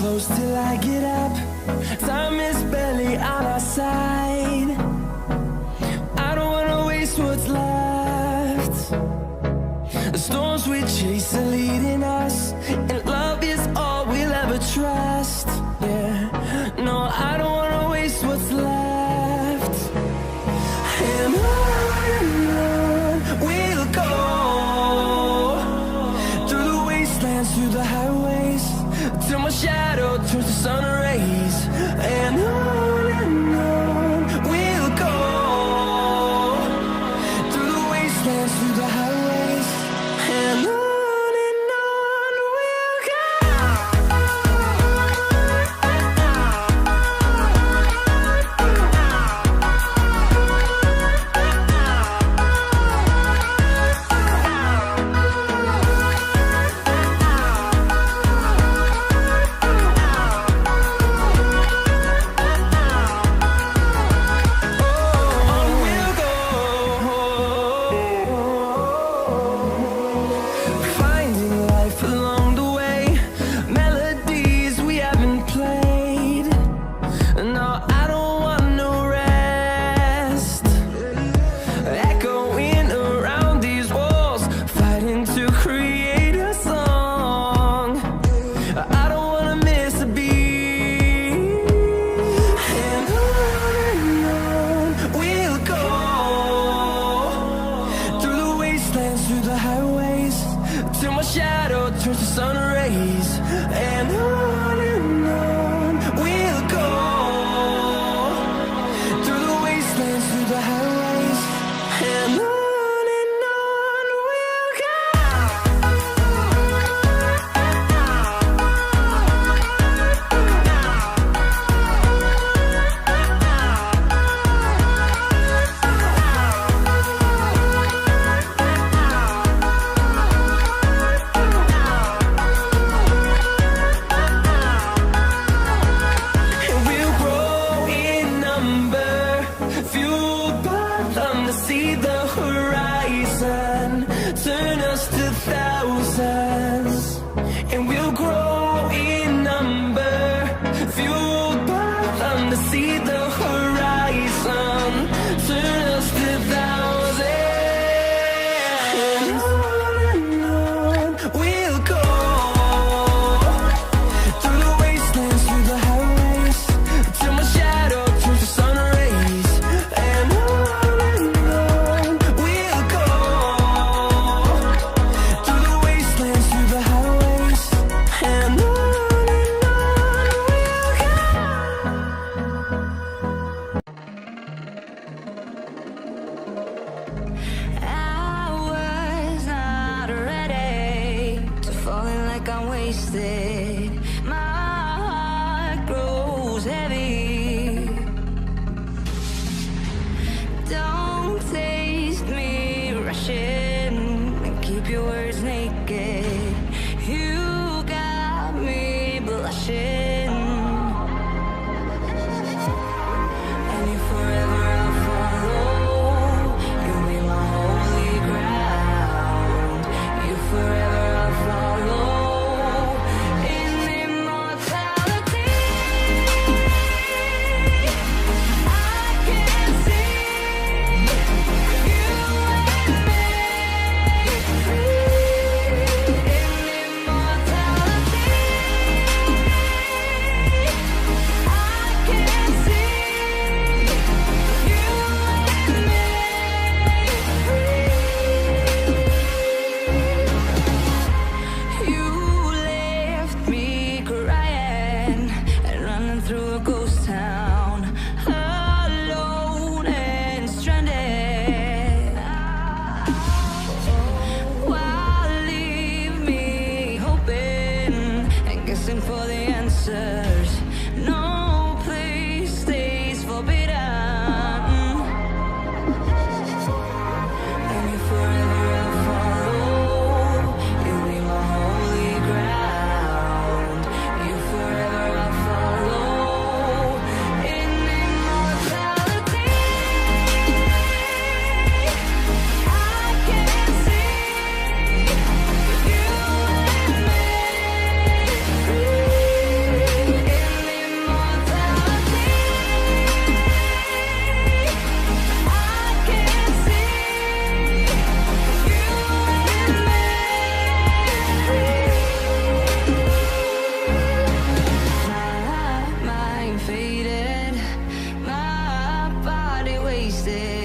close till I get up. Time is barely on our side. I don't wanna waste what's left. The storms we chase are leading us, and love is all we'll ever trust. Yeah, no, I don't wanna waste what's left. And on we'll go, through the wastelands, through the highways, till my shadow turns to sun rays. And on we'll go, through the wastelands, through the highways, and on we'll go. Finding life along the way, melodies we haven't played. No, I don't want no rest. Echoing around these walls, fighting to create a song. I don't wanna miss a beat. And on we'll go, through the wastelands, through the highways, till my shadow turns to sun rays. And on we'll go, through the wastelands, through the highways, and on we'll go. And we'll grow in number, fueled by them to see the horizon, turn us to thousands. And we'll grow in number, fueled by them to see the horizon, turn us to thousands. And on we'll go, through the wastelands, through the highways, till my shadow turns to sun rays. And on we'll go, through the wastelands, through the highways, and on we'll go. wasted.